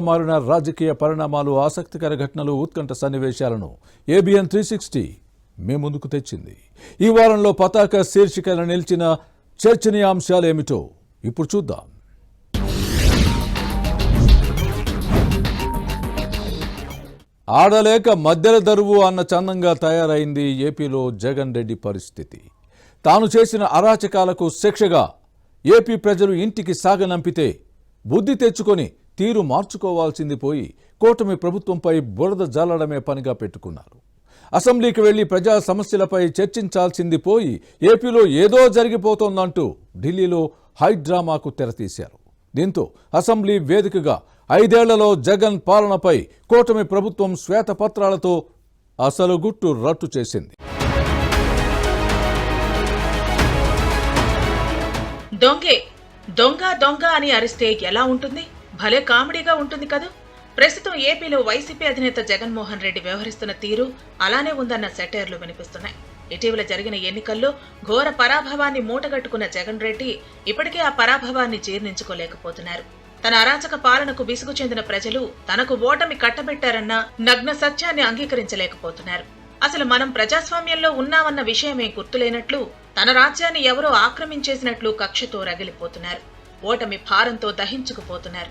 మారిన రాజకీయ పరిణామాలు, ఆసక్తికర ఘటనలు, ఉత్కంఠ సన్నివేశాలను ఏబిఎన్ 360 మీ ముందుకు తెచ్చింది. ఈ వారంలో పతాక శీర్షికన నిలిచిన చర్చనీయాంశాలేమిటో ఇప్పుడు చూద్దాం. ఆడలేక మధ్యల దరువు అన్న చందంగా తయారైంది ఏపీలో జగన్ రెడ్డి పరిస్థితి. తాను చేసిన అరాచకాలకు శిక్షగా ఏపీ ప్రజలు ఇంటికి సాగనంపితే బుద్ధి తెచ్చుకొని తీరు మార్చుకోవాల్సింది పోయి కూటమి ప్రభుత్వంపై బురద జల్లడమే పనిగా పెట్టుకున్నారు. అసెంబ్లీకి వెళ్లి ప్రజా సమస్యలపై చర్చించాల్సింది పోయి ఏపీలో ఏదో జరిగిపోతోందంటూ ఢిల్లీలో హైడ్రామాకు తెరతీశారు. దీంతో అసెంబ్లీ వేదికగా 5 ఏళ్లలో జగన్ పాలనపై కూటమి ప్రభుత్వం శ్వేతపత్రాలతో అసలు గుట్టు రట్టు చేసింది. దొంగ అని అరిస్తే ఎలా ఉంటుంది? భలే కామెడీగా ఉంటుంది కదా. ప్రస్తుతం ఏపీలో వైసీపీ అధినేత జగన్మోహన్ రెడ్డి వ్యవహరిస్తున్న తీరు అలానే ఉందన్న సెటైర్లు వినిపిస్తున్నాయి. ఇటీవల జరిగిన ఎన్నికల్లో ఘోర పరాభవాన్ని మూటగట్టుకున్న జగన్ రెడ్డి ఇప్పటికే ఆ పరాభవాన్ని జీర్ణించుకోలేకపోతున్నారు. తన అరాచక పాలనకు విసుగు చెందిన ప్రజలు తనకు ఓటమి కట్టబెట్టారన్న నగ్న సత్యాన్ని అంగీకరించలేకపోతున్నారు. అసలు మనం ప్రజాస్వామ్యంలో ఉన్నామన్న విషయమే గుర్తులేనట్లు, తన రాజ్యాన్ని ఎవరో ఆక్రమించేసినట్లు కక్షతో రగిలిపోతున్నారు. ఓటమి భారంతో దహించుకుపోతున్నారు.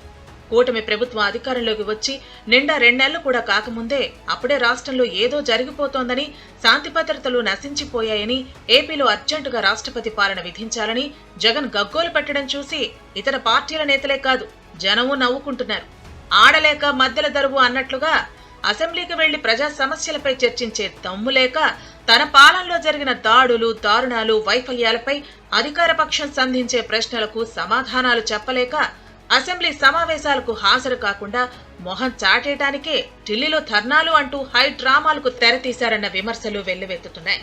కూటమి ప్రభుత్వం అధికారంలోకి వచ్చి నిండా 2 నెలలు కూడా కాకముందే అప్పుడే రాష్ట్రంలో ఏదో జరిగిపోతోందని, శాంతి భద్రతలు నశించిపోయాయని, ఏపీలో అర్జెంటుగా రాష్ట్రపతి పాలన విధించాలని జగన్ గగ్గోలు పెట్టడం చూసి ఇతర పార్టీల నేతలే కాదు జనము నవ్వుకుంటున్నారు. ఆడలేక మధ్యల దరువు అన్నట్లుగా అసెంబ్లీకి వెళ్లి ప్రజా సమస్యలపై చర్చించే దమ్ము లేక తన పాలనలో జరిగిన దాడులు, దారుణాలు, వైఫల్యాలపై అధికార పక్షం సంధించే ప్రశ్నలకు సమాధానాలు చెప్పలేక అసెంబ్లీ సమావేశాలకు హాజరు కాకుండా మొహం చాటేయడానికే ఢిల్లీలో ధర్నాలు అంటూ హై డ్రామాలకు తెరతీశారన్న విమర్శలు వెల్లువెత్తుతున్నాయి.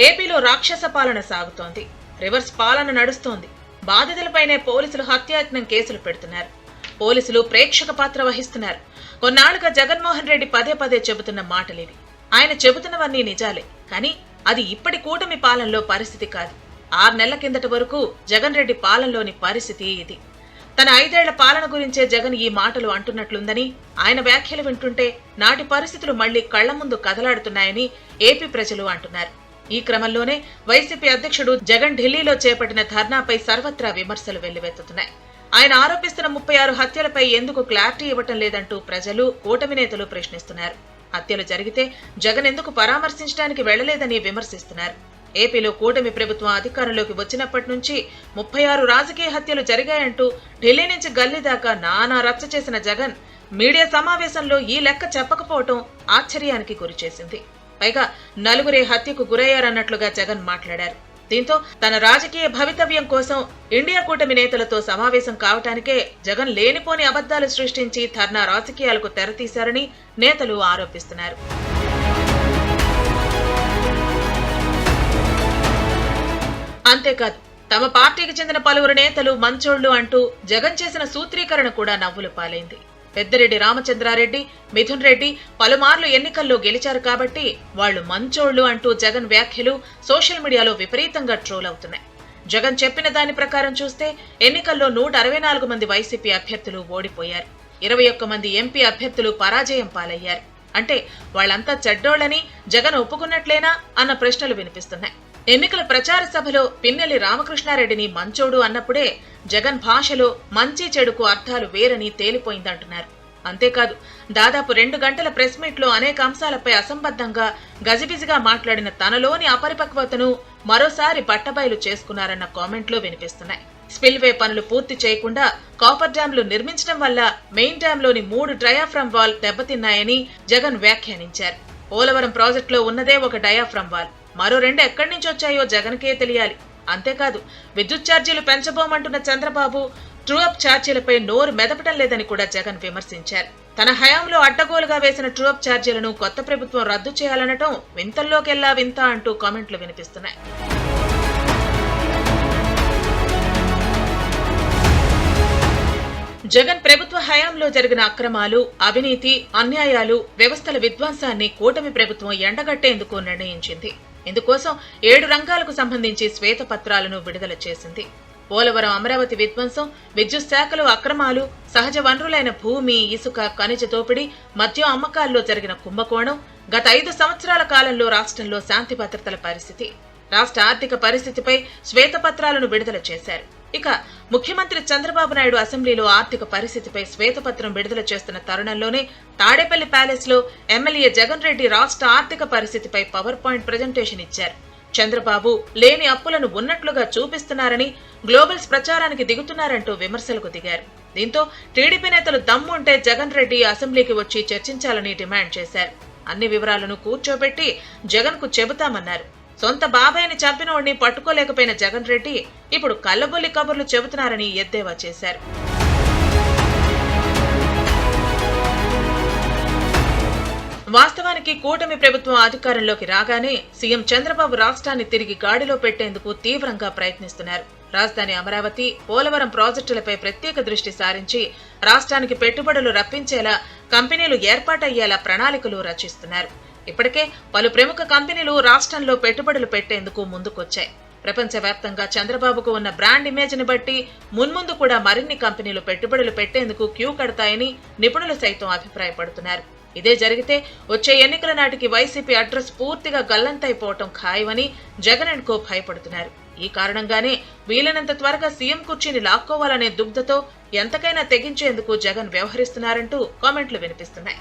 ఏపీలో రాక్షస పాలన సాగుతోంది. రివర్స్ పాలన నడుస్తోంది. బాధితులపైనే పోలీసులు హత్యాయత్నం కేసులు పెడుతున్నారు. పోలీసులు ప్రేక్షక పాత్ర వహిస్తున్నారు. కొన్నాళ్లుగా జగన్మోహన్ రెడ్డి పదే చెబుతున్న మాటలివి. ఆయన చెబుతున్నవన్నీ నిజాలే, కానీ అది ఇప్పటి కూటమి పాలనలో పరిస్థితి కాదు. 6 నెలల కిందటి వరకు జగన్ రెడ్డి పాలనలోని పరిస్థితి ఇది. తన 5 ఏళ్ల పాలన గురించే జగన్ ఈ మాటలు అంటున్నట్లుందని, ఆయన వ్యాఖ్యలు వింటుంటే నాటి పరిస్థితులు మళ్లీ కళ్ల ముందు కదలాడుతున్నాయని ఏపీ ప్రజలు అంటున్నారు. ఈ క్రమంలోనే వైసీపీ అధ్యక్షుడు జగన్ ఢిల్లీలో చేపట్టిన ధర్నాపై సర్వత్రా విమర్శలు వెల్లువెత్తుతున్నాయి. ఆయన ఆరోపిస్తున్న 36 హత్యలపై ఎందుకు క్లారిటీ ఇవ్వటం లేదంటూ ప్రజలు, కూటమి నేతలు ప్రశ్నిస్తున్నారు. హత్యలు జరిగితే జగన్ ఎందుకు పరామర్శించడానికి వెళ్లలేదని విమర్శిస్తున్నారు. ఏపీలో కూటమి ప్రభుత్వం అధికారంలోకి వచ్చినప్పటి నుంచి 36 రాజకీయ హత్యలు జరిగాయంటూ ఢిల్లీ నుంచి గల్లీ దాకా నానా రచ్చ చేసిన జగన్ మీడియా సమావేశంలో ఈ లెక్క చెప్పకపోవటం ఆశ్చర్యానికి గురిచేసింది. పైగా 4 హత్యకు గురయ్యారన్నట్లుగా జగన్ మాట్లాడారు. దీంతో తన రాజకీయ భవితవ్యం కోసం ఇండియా కూటమి నేతలతో సమావేశం కావటానికే జగన్ లేనిపోని అబద్దాలు సృష్టించి ధర్నా రాజకీయాలకు తెరతీశారని నేతలు ఆరోపిస్తున్నారు. అంతేకాదు, తమ పార్టీకి చెందిన పలువురు నేతలు మంచోళ్లు అంటూ జగన్ చేసిన సూత్రీకరణ కూడా నవ్వులు పాలైంది. పెద్దిరెడ్డి రామచంద్రారెడ్డి, మిథున్ రెడ్డి పలుమార్లు ఎన్నికల్లో గెలిచారు కాబట్టి వాళ్లు మంచోళ్లు అంటూ జగన్ వ్యాఖ్యలు సోషల్ మీడియాలో విపరీతంగా ట్రోల్ అవుతున్నాయి. జగన్ చెప్పిన దాని ప్రకారం చూస్తే ఎన్నికల్లో 164 మంది వైసీపీ అభ్యర్థులు ఓడిపోయారు. 21 మంది ఎంపీ అభ్యర్థులు పరాజయం పాలయ్యారు. అంటే వాళ్లంతా చెడ్డోళ్లని జగన్ ఒప్పుకున్నట్లేనా అన్న ప్రశ్నలు వినిపిస్తున్నాయి. ఎన్నికల ప్రచార సభలో పిన్నెల్లి రామకృష్ణారెడ్డిని మంచోడు అన్నప్పుడే జగన్ భాషలో మంచి చెడుకు అర్థాలు వేరని తేలిపోయిందంటున్నారు. అంతేకాదు, దాదాపు 2 గంటల ప్రెస్ మీట్ లో అనేక అంశాలపై అసంబద్ధంగా గజిబిజిగా మాట్లాడిన తనలోని అపరిపక్వతను మరోసారి బట్టబయలు చేసుకున్నారన్న కామెంట్లు వినిపిస్తున్నాయి. స్పిల్వే పనులు పూర్తి చేయకుండా కాపర్ డ్యాంలు నిర్మించడం వల్ల మెయిన్ డ్యాంలోని 3 డయాఫ్రమ్ వాల్ దెబ్బతిన్నాయని జగన్ వ్యాఖ్యానించారు. పోలవరం ప్రాజెక్టులో ఉన్నదే ఒక డయాఫ్రమ్ వాల్, మరో 2 ఎక్కడి నుంచి వచ్చాయో జగన్కే తెలియాలి. అంతేకాదు, విద్యుత్ ఛార్జీలు పెంచబోమంటున్న చంద్రబాబు ట్రూ అప్ ఛార్జీలపై నోరు మెదపటం లేదని కూడా జగన్ విమర్శించారు. తన హయాంలో అడ్డగోలుగా వేసిన ట్రూ అప్ ఛార్జీలను కొత్త ప్రభుత్వం రద్దు చేయాలనటం వింతల్లోకెల్లా వింత అంటూ కామెంట్లు వినిపిస్తున్నాయి. జగన్ ప్రభుత్వ హయాంలో జరిగిన అక్రమాలు, అవినీతి, అన్యాయాలు, వ్యవస్థల విధ్వంసాన్ని కూటమి ప్రభుత్వం ఎండగట్టేందుకు నిర్ణయించింది. ఇందుకోసం 7 రంగాలకు సంబంధించి శ్వేతపత్రాలను విడుదల చేసింది. పోలవరం అమరావతి విధ్వంసం, విద్యుత్ శాఖలో అక్రమాలు, సహజ వనరులైన భూమి, ఇసుక, ఖనిజ దోపిడీ, మద్యం అమ్మకాల్లో జరిగిన కుంభకోణం, గత 5 సంవత్సరాల కాలంలో రాష్ట్రంలో శాంతి భద్రతల పరిస్థితి, రాష్ట్ర ఆర్థిక పరిస్థితిపై శ్వేతపత్రాలను విడుదల చేశారు. ఇక ముఖ్యమంత్రి చంద్రబాబు నాయుడు అసెంబ్లీలో ఆర్థిక పరిస్థితిపై శ్వేతపత్రం విడుదల చేస్తున్న తరుణంలోనే తాడేపల్లి ప్యాలెస్ లో ఎమ్మెల్యే జగన్ రెడ్డి రాష్ట్ర ఆర్థిక పరిస్థితిపై పవర్ పాయింట్ ప్రజెంటేషన్ ఇచ్చారు. చంద్రబాబు లేని అప్పులను ఉన్నట్లుగా చూపిస్తున్నారని, గ్లోబల్స్ ప్రచారానికి దిగుతున్నారంటూ విమర్శలకు దిగారు. దీంతో టీడీపీ నేతలు దమ్ముంటే జగన్ రెడ్డి అసెంబ్లీకి వచ్చి చర్చించాలని డిమాండ్ చేశారు. అన్ని వివరాలను కూర్చోబెట్టి జగన్ కు చెబుతామన్నారు. సొంత బాబాయిని చంపినోడిని పట్టుకోలేకపోయిన జగన్ రెడ్డి ఇప్పుడు కల్లబొల్లి కబుర్లు చెబుతున్నారని ఎద్దేవా చేశారు. వాస్తవానికి కూటమి ప్రభుత్వం అధికారంలోకి రాగానే సీఎం చంద్రబాబు రాష్ట్రాన్ని తిరిగి గాడిలో పెట్టేందుకు తీవ్రంగా ప్రయత్నిస్తున్నారు. రాజధాని అమరావతి, పోలవరం ప్రాజెక్టులపై ప్రత్యేక దృష్టి సారించి రాష్ట్రానికి పెట్టుబడులు రప్పించేలా, కంపెనీలు ఏర్పాటయ్యేలా ప్రణాళికలు రచిస్తున్నారు. ఇప్పటికే పలు ప్రముఖ కంపెనీలు రాష్ట్రంలో పెట్టుబడులు పెట్టేందుకు ముందుకొచ్చాయి. ప్రపంచవ్యాప్తంగా చంద్రబాబుకు ఉన్న బ్రాండ్ ఇమేజ్ ని బట్టి మున్ముందు కూడా మరిన్ని కంపెనీలు పెట్టుబడులు పెట్టేందుకు క్యూ కడతాయని నిపుణులు సైతం అభిప్రాయపడుతున్నారు. ఇదే జరిగితే వచ్చే ఎన్నికల నాటికి వైసీపీ అడ్రస్ పూర్తిగా గల్లంతైపోవటం ఖాయమని జగన్ అండ్ కో భయపడుతున్నారు. ఈ కారణంగానే వీలైనంత త్వరగా సీఎం కుర్చీని లాక్కోవాలనే దుగ్ధతో ఎంతకైనా తెగించేందుకు జగన్ వ్యవహరిస్తున్నారంటూ కామెంట్లు వినిపిస్తున్నాయి.